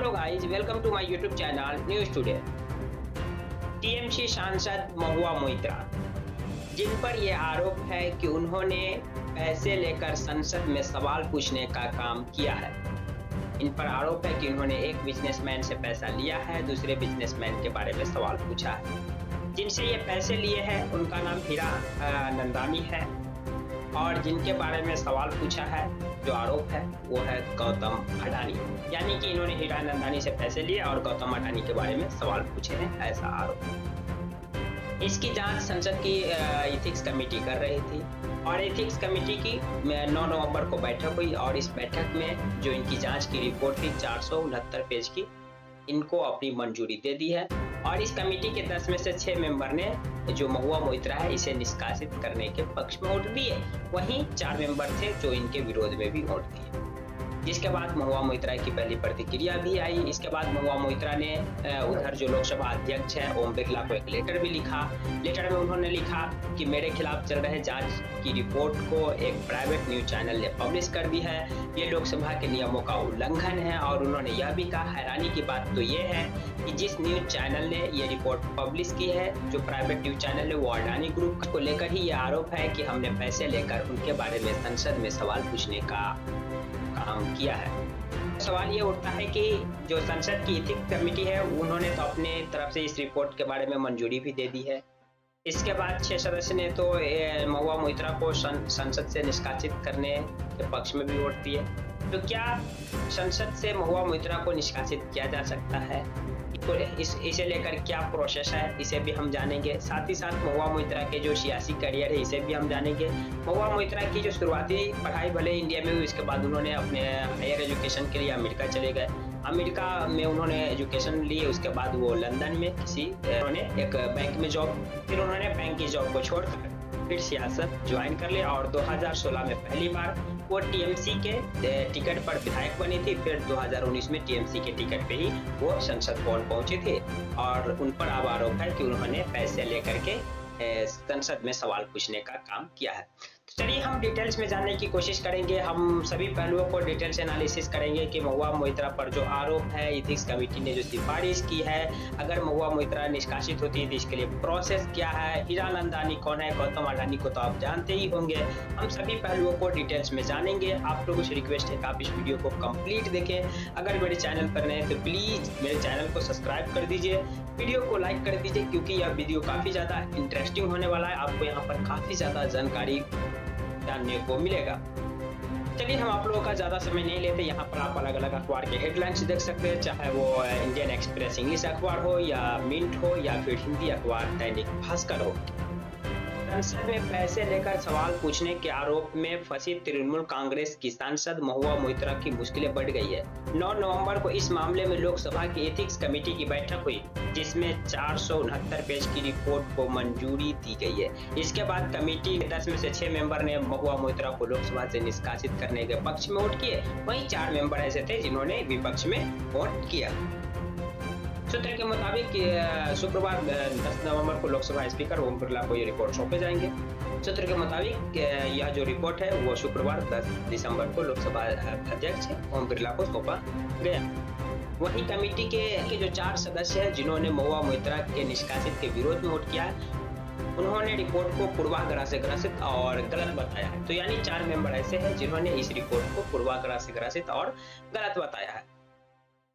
Hello guys, welcome to my YouTube channel news today. TMC सांसद महुआ मोइत्रा, जिन पर यह आरोप है कि उन्होंने पैसे लेकर संसद में सवाल पूछने का काम किया है। इन पर आरोप है कि उन्होंने एक बिजनेसमैन से पैसा लिया है, दूसरे बिजनेसमैन के बारे में सवाल पूछा है। जिनसे ये पैसे लिए हैं उनका नाम हीरा नंदानी है और जिनके बारे में सवाल पूछा है, जो आरोप है वो है गौतम अडानी। यानी कि इन्होंने हीरा नंदानी से पैसे लिए और गौतम अडानी के बारे में सवाल पूछे हैं, ऐसा आरोप है। इसकी जांच संसद की एथिक्स कमेटी कर रही थी और एथिक्स कमेटी की 9 नवंबर को बैठक हुई और इस बैठक में जो इनकी जांच की रिपोर्ट थी 469 पेज की, इनको अपनी मंजूरी दे दी है। और इस कमेटी के 10 में से 6 मेंबर ने जो महुआ मोइत्रा है इसे निष्कासित करने के पक्ष में वोट दिए। वहीं 4 मेंबर थे जो इनके विरोध में भी वोट दिए। जिसके बाद महुआ मोइत्रा की पहली प्रतिक्रिया भी आई। इसके बाद महुआ मोइत्रा ने उधर जो लोकसभा अध्यक्ष है ओम बिरला को एक लेटर भी लिखा। लेटर में उन्होंने लिखा कि मेरे खिलाफ चल रहे जांच की रिपोर्ट को एक प्राइवेट न्यूज चैनल ने पब्लिश कर दी है। ये लोकसभा के नियमों का उल्लंघन है। और उन्होंने यह भी कहा, हैरानी की बात तो ये है कि जिस न्यूज चैनल ने ये रिपोर्ट पब्लिश की है, जो प्राइवेट न्यूज चैनल है, वो अडानी ग्रुप को लेकर ही ये आरोप है कि हमने पैसे लेकर उनके बारे में संसद में सवाल पूछने का काम किया है। सवाल ये उठता है कि जो संसद की एथिक्स कमेटी है उन्होंने तो अपने तरफ से इस रिपोर्ट के बारे में मंजूरी भी दे दी है। इसके बाद 6 सदस्य ने तो महुआ मोइत्रा को संसद से निष्कासित करने के पक्ष में भी वोट दिए। तो क्या संसद से महुआ मोइत्रा को निष्कासित किया जा सकता है? इसे लेकर क्या प्रोसेस है, इसे भी हम जानेंगे। साथ ही साथ महुआ मोइत्रा के जो सियासी करियर है इसे भी हम जानेंगे। महुआ मोइत्रा की जो शुरुआती पढ़ाई भले इंडिया में हुई, इसके बाद उन्होंने अपने हायर एजुकेशन के लिए अमेरिका चले गए। अमेरिका में उन्होंने एजुकेशन ली, उसके बाद वो लंदन में उन्होंने एक बैंक में जॉब, फिर उन्होंने बैंक की जॉब को छोड़कर फिर सियासत ज्वाइन कर लिया और 2016 में पहली बार वो टीएमसी के टिकट पर विधायक बनी थी। फिर 2019 में टीएमसी के टिकट पे ही वो संसद भवन पहुंची थी और उन पर अब आरोप है कि उन्होंने पैसे लेकर के संसद में सवाल पूछने का काम किया है। तो चलिए हम डिटेल्स में जानने की कोशिश करेंगे। हम सभी पहलुओं को डिटेल से एनालिसिस करेंगे कि महुआ मोइत्रा पर जो आरोप है, एथिक्स कमेटी ने जो सिफारिश की है, अगर महुआ मोइत्रा निष्कासित होती है तो इसके लिए प्रोसेस क्या है, हीरा नंदानी कौन है, गौतम अडानी को तो आप जानते ही होंगे। हम सभी पहलुओं को डिटेल्स में जानेंगे। आप लोगों से रिक्वेस्ट है कि आप इस वीडियो को कंप्लीट देखें। अगर मेरे चैनल पर नए हैं तो प्लीज मेरे चैनल को सब्सक्राइब कर दीजिए, वीडियो को लाइक कर दीजिए, क्योंकि यह वीडियो काफी ज्यादा इंटरेस्टिंग होने वाला है। आपको यहाँ पर काफी ज्यादा जानकारी जानने को मिलेगा। चलिए हम आप लोगों का ज्यादा समय नहीं लेते। यहाँ पर आप अलग अलग अखबार के हेडलाइंस देख सकते हैं, चाहे वो इंडियन एक्सप्रेस इंग्लिश अखबार हो या मिंट हो या फिर हिंदी अखबार दैनिक भास्कर हो। संसद में पैसे लेकर सवाल पूछने के आरोप में फंसी तृणमूल कांग्रेस की सांसद महुआ मोइत्रा की मुश्किलें बढ़ गई है। 9 नवंबर को इस मामले में लोकसभा की एथिक्स कमेटी की बैठक हुई, जिसमें 469 पेज की रिपोर्ट को मंजूरी दी गई है। इसके बाद कमेटी के 10 में से 6 मेंबर ने महुआ मोइत्रा को लोकसभा से निष्कासित करने के पक्ष में वोट किए। वहीं 4 मेंबर ऐसे थे जिन्होंने विपक्ष में वोट किया। सूत्र के मुताबिक शुक्रवार 10 नवंबर को लोकसभा स्पीकर ओम बिरला को ये रिपोर्ट सौंपे जाएंगे। सूत्र के मुताबिक यह जो रिपोर्ट है वो शुक्रवार 10 दिसंबर को लोकसभा अध्यक्ष ओम बिरला को सौंपा गया। वहीं कमेटी के जो 4 सदस्य हैं जिन्होंने महुआ मोइत्रा के निष्कासित के विरोध में वोट किया है, उन्होंने रिपोर्ट को पूर्वाग्रह से ग्रसित और गलत बताया है। तो यानी 4 मेंबर ऐसे हैं जिन्होंने इस रिपोर्ट को पूर्वाग्रह से ग्रसित और गलत बताया है।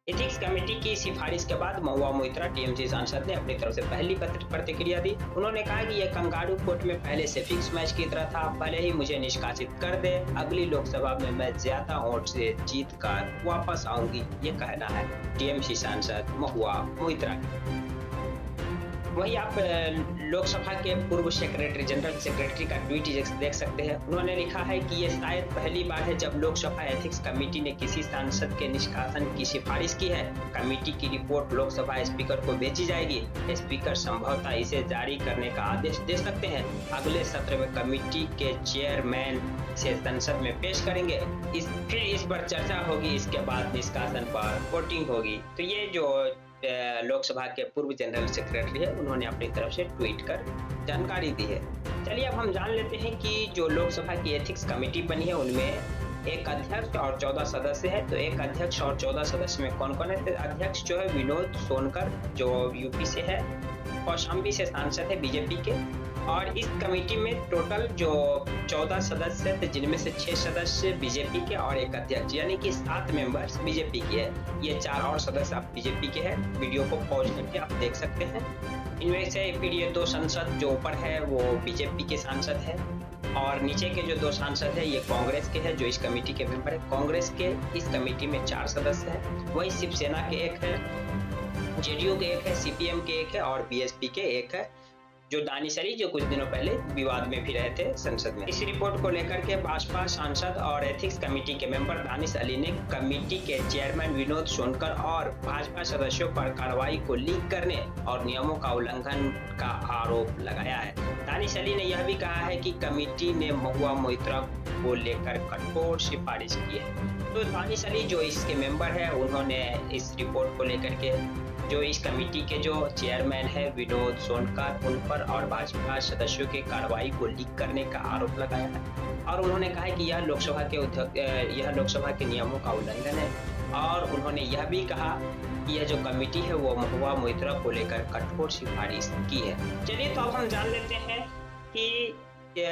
एथिक्स कमेटी की सिफारिश के बाद महुआ मोइत्रा टीएमसी सांसद ने अपनी तरफ से पहली प्रतिक्रिया दी। उन्होंने कहा कि यह कंगारू कोर्ट में पहले से फिक्स मैच की तरह था, भले ही मुझे निष्कासित कर दे, अगली लोकसभा में मैं ज्यादा वोट से जीत कर वापस आऊंगी, ये कहना है टीएमसी सांसद महुआ मोइत्रा। वही आप लोकसभा के पूर्व जनरल सेक्रेटरी का ट्वीट देख सकते हैं। उन्होंने लिखा है कि ये शायद पहली बार है जब लोकसभा एथिक्स कमेटी ने किसी सांसद के निष्कासन की सिफारिश की है। कमेटी की रिपोर्ट लोकसभा स्पीकर को भेजी जाएगी। स्पीकर संभवतः इसे जारी करने का आदेश दे सकते हैं। अगले सत्र में कमेटी के चेयरमैन से संसद में पेश करेंगे। फिर इस पर चर्चा होगी, इसके बाद निष्कासन पर वोटिंग होगी। तो ये जो लोकसभा के पूर्व जनरल सेक्रेटरी है उन्होंने अपनी तरफ से ट्वीट कर जानकारी दी है। चलिए अब हम जान लेते हैं कि जो लोकसभा की एथिक्स कमेटी बनी है उनमें एक अध्यक्ष और 14 सदस्य है। तो एक अध्यक्ष और 14 सदस्य में कौन कौन है? तो अध्यक्ष जो है विनोद सोनकर, जो यूपी से है, कौशाम्बी से सांसद है बीजेपी के। और इस कमेटी में टोटल जो 14 सदस्य थे, जिनमें से 6 सदस्य बीजेपी के और एक अध्यक्ष, यानी कि 7 मेंबर्स बीजेपी के है। ये 4 और सदस्य आप बीजेपी के हैं। वीडियो को पॉज करके आप देख सकते हैं। इनमें से फिर ये 2 सांसद जो ऊपर है वो बीजेपी के सांसद है, और नीचे के जो 2 सांसद है ये कांग्रेस के हैं, जो इस कमेटी के मेंबर है। कांग्रेस के इस कमेटी में 4 सदस्य हैं। वही शिवसेना के 1 है, जेडीयू के 1 है, सीपीएम के 1 है और बीएसपी के 1 है, जो दानिश अली, जो कुछ दिनों पहले विवाद में भी रहे थे संसद में। इस रिपोर्ट को लेकर के भाजपा सांसद और एथिक्स कमेटी के मेंबर दानिश अली ने कमेटी के चेयरमैन विनोद सोनकर और भाजपा सदस्यों पर कार्रवाई को लीक करने और नियमों का उल्लंघन का आरोप लगाया है। दानिश अली ने यह भी कहा है कि कमेटी ने महुआ मोइत्रा को लेकर कठोर सिफारिश की है। तो दानिश अली जो इसके मेंबर है, उन्होंने इस रिपोर्ट को लेकर के जो इस कमेटी के जो चेयरमैन है विनोद सोनकर, उन पर और भाजपा सदस्यों के कार्रवाई को लीक करने का आरोप लगाया है। और उन्होंने कहा है कि यह लोकसभा के नियमों का उल्लंघन है। और उन्होंने यह भी कहा कि यह जो कमेटी है वो महुआ मोइत्रा को लेकर कठोर सिफारिश की है। चलिए तो अब हम जान लेते हैं कि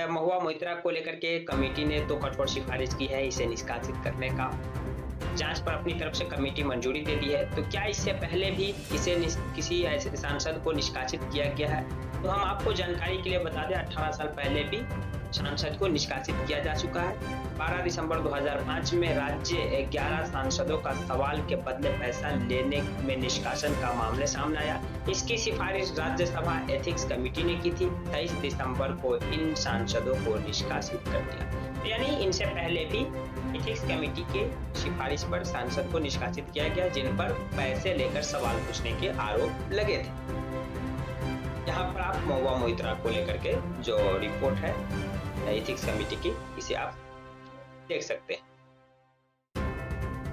महुआ मोइत्रा को लेकर के कमेटी ने तो कठोर सिफारिश की है इसे निष्कासित करने का। जांच पर अपनी तरफ से कमेटी मंजूरी दे दी है। तो क्या इससे पहले भी किसी ऐसे सांसद को निष्कासित किया गया है? तो हम आपको जानकारी के लिए बता दें, 18 साल पहले भी सांसद को निष्कासित किया जा चुका है। 12 दिसंबर 2005 में राज्य 11 सांसदों का सवाल के बदले पैसा लेने में निष्कासन का मामला सामने आया। इसकी सिफारिश राज्यसभा एथिक्स कमेटी ने की थी। 23 दिसंबर को इन सांसदों को निष्कासित कर दिया। यानी इनसे पहले भी एथिक्स कमेटी के सिफारिश पर सांसद को निष्कासित किया गया, जिन पर पैसे लेकर सवाल पूछने के आरोप लगे थे। यहाँ पर आप महुआ मोइत्रा को लेकर के जो रिपोर्ट है एथिक्स कमेटी की, इसे आप देख सकते हैं।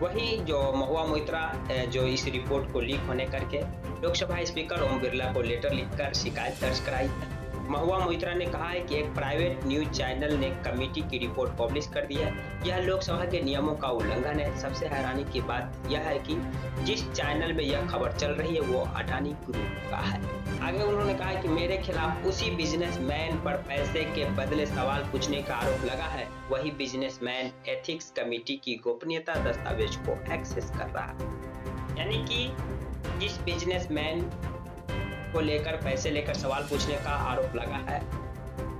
वही जो महुआ मोइत्रा जो इस रिपोर्ट को लीक होने करके लोकसभा स्पीकर ओम बिरला को लेटर लिखकर शिकायत दर्ज कराई है। महुआ मोइत्रा ने कहा है कि एक प्राइवेट न्यूज चैनल ने कमेटी की रिपोर्ट पब्लिश कर दी है। यह लोकसभा के नियमों का उल्लंघन है। सबसे हैरानी की बात यह है कि जिस चैनल में यह खबर चल रही है वो अडानी ग्रुप का है। आगे उन्होंने कहा कि मेरे खिलाफ उसी बिजनेसमैन पर पैसे के बदले सवाल पूछने का आरोप लगा है। वही बिजनेसमैन एथिक्स कमेटी की गोपनीयता दस्तावेज को एक्सेस कर रहा है। यानी कि जिस बिजनेसमैन को लेकर पैसे लेकर सवाल पूछने का आरोप लगा है,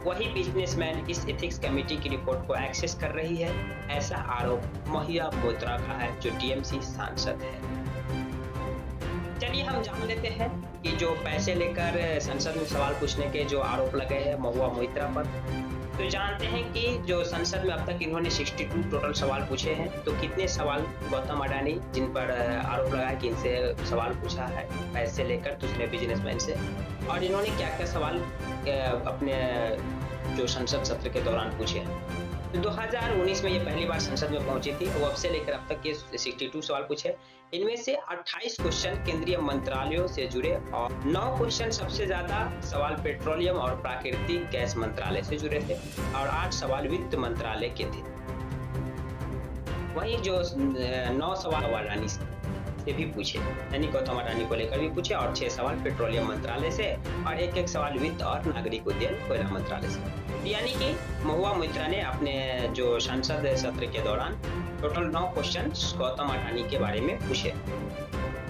वही बिजनेसमैन इस एथिक्स कमेटी की रिपोर्ट को एक्सेस कर रही है। ऐसा आरोप महुआ मोइत्रा का है, जो टीएमसी सांसद है। चलिए हम जान लेते हैं कि जो पैसे लेकर संसद में सवाल पूछने के जो आरोप लगे हैं महुआ मोइत्रा पर, तो जानते हैं कि जो संसद में अब तक इन्होंने 62 टोटल सवाल पूछे हैं। तो कितने सवाल गौतम अडानी, जिन पर आरोप लगा कि इनसे सवाल पूछा है पैसे लेकर दूसरे बिजनेसमैन से, और इन्होंने क्या क्या सवाल अपने जो संसद सत्र के दौरान पूछे हैं। 2019 में ये पहली बार संसद में पहुंची थी। वो अब से लेकर अब तक ये 62 सवाल पूछे। इनमें से 28 क्वेश्चन केंद्रीय मंत्रालयों से जुड़े और 9 क्वेश्चन सबसे ज्यादा सवाल पेट्रोलियम और प्राकृतिक गैस मंत्रालय से जुड़े थे और 8 सवाल वित्त मंत्रालय के थे। वहीं जो 9 सवाल अडानी से भी पूछे, यानी गौतम अडानी को लेकर भी पूछे, और 6 सवाल पेट्रोलियम मंत्रालय से और एक सवाल वित्त और नागरिक उड्डयन कोयला मंत्रालय से। यानी कि महुआ मोइत्रा ने अपने जो संसद सत्र के दौरान टोटल 9 क्वेश्चन गौतम अडानी के बारे में पूछे।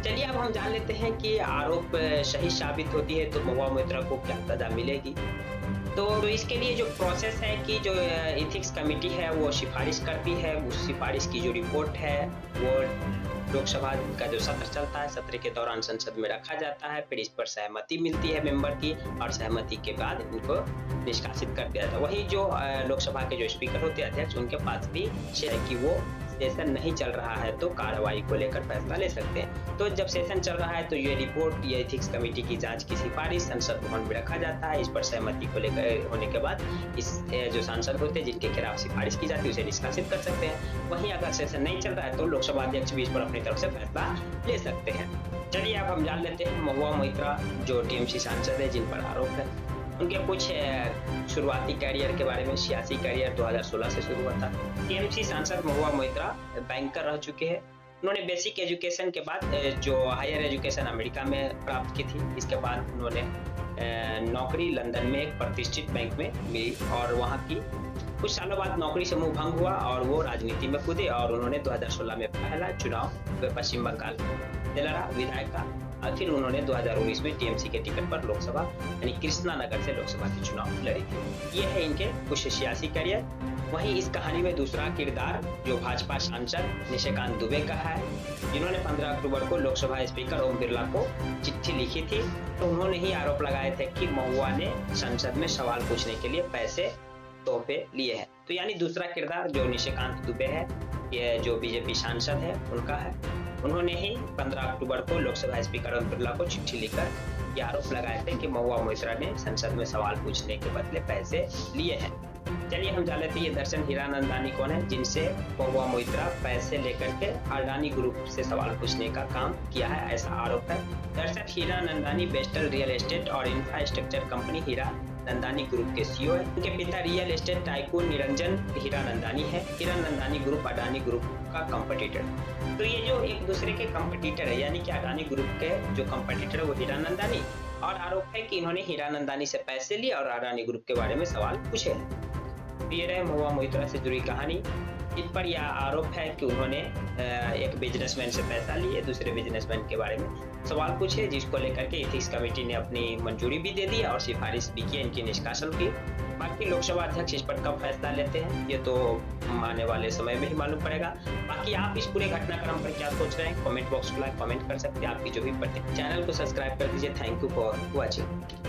चलिए अब हम जान लेते हैं कि आरोप सही साबित होती है तो महुआ मोइत्रा को क्या सजा मिलेगी। तो इसके लिए जो प्रोसेस है कि जो एथिक्स कमेटी है वो सिफारिश करती है। उस सिफारिश की जो रिपोर्ट है वो लोकसभा का जो सत्र चलता है, सत्र के दौरान संसद में रखा जाता है। फिर इस पर सहमति मिलती है मेंबर की, और सहमति के बाद इनको निष्कासित कर दिया जाता है। वही जो लोकसभा के जो स्पीकर होते हैं, अध्यक्ष, उनके पास भी है कि वो सेशन नहीं चल रहा है तो कार्रवाई को लेकर फैसला ले सकते हैं। तो जब सेशन चल रहा है तो ये रिपोर्ट, ये एथिक्स कमेटी की जांच की सिफारिश संसद भवन में रखा जाता है। इस पर सहमति को लेकर होने के बाद इस जो सांसद होते हैं जिनके खिलाफ सिफारिश की जाती है उसे निष्कासित कर सकते हैं। वहीं अगर सेशन नहीं चल रहा है तो लोकसभा अध्यक्ष भी इस पर अपनी तरफ से फैसला ले सकते हैं। चलिए अब हम जान लेते हैं महुआ मोइत्रा जो टीएमसी सांसद है जिन पर आरोप है, उनके कुछ शुरुआती करियर के बारे में। सियासी करियर 2016 से शुरू हुआ था। टीएमसी सांसद महुआ मोइत्रा बैंकर रह चुके हैं। उन्होंने बेसिक एजुकेशन के बाद जो हायर एजुकेशन अमेरिका में प्राप्त की थी, इसके बाद उन्होंने नौकरी लंदन में एक प्रतिष्ठित बैंक में मिली और वहाँ की कुछ सालों बाद नौकरी से मुंह भंग हुआ और वो राजनीति में कूदे और उन्होंने 2016 में पहला चुनाव पश्चिम बंगाल से लड़ा विधायक का। और फिर उन्होंने 2019 में टीएमसी के टिकट पर लोकसभा यानी कृष्णानगर से लोकसभा के चुनाव लड़ी थी। ये है इनके कुछ सियासी करियर। वहीं इस कहानी में दूसरा किरदार जो भाजपा सांसद निशिकांत दुबे का है, जिन्होंने 15 अक्टूबर को लोकसभा स्पीकर ओम बिरला को चिट्ठी लिखी थी। तो उन्होंने ही आरोप लगाए थे कि महुआ ने संसद में सवाल पूछने के लिए पैसे तोहफे लिए हैं। तो यानी दूसरा किरदार जो निशिकांत दुबे है, ये जो बीजेपी सांसद है उनका है। उन्होंने ही 15 अक्टूबर को लोकसभा स्पीकर ओम बिरला को चिट्ठी लिखकर ये आरोप लगाए थे कि महुआ मोइत्रा ने संसद में सवाल पूछने के बदले पैसे लिए हैं। चलिए हम जान लेते हैं ये दर्शन हीरानंदानी कौन है, जिनसे महुआ मोइत्रा पैसे लेकर के अडानी ग्रुप से सवाल पूछने का काम किया है, ऐसा आरोप है। दर्शन हीरानंदानी बेस्टल रियल एस्टेट और इंफ्रास्ट्रक्चर कंपनी हीरानंदानी ग्रुप के सीईओ है। उनके पिता real estate tycoon Niranjan Hiranandani है। हीरानंदानी ग्रुप अडानी ग्रुप का कंपटीटर। तो ये जो एक दूसरे के कंपटीटर है, यानी कि अडानी ग्रुप के जो कंपटीटर है वो हीरानंदानी, और आरोप है कि इन्होंने हीरानंदानी से पैसे लिए और अडानी ग्रुप के बारे में सवाल पूछे हैं। ये रहे महुआ मोइत्रा से जुड़ी कहानी। इन पर यह आरोप है कि उन्होंने एक बिजनेसमैन से पैसा लिए, दूसरे बिजनेसमैन के बारे में सवाल पूछे, जिसको लेकर के एथिक्स कमेटी ने अपनी मंजूरी भी दे दी और सिफारिश भी की इनकी निष्कासन की। बाकी लोकसभा अध्यक्ष इस पर कब फैसला लेते हैं ये तो आने वाले समय में ही मालूम पड़ेगा। बाकी आप इस पूरे घटनाक्रम पर क्या सोच रहे हैं, कमेंट बॉक्स में कमेंट कर सकते हैं। आपकी जो भी प्रतिक्रिया, चैनल को सब्सक्राइब कर दीजिए। Thank you for watching.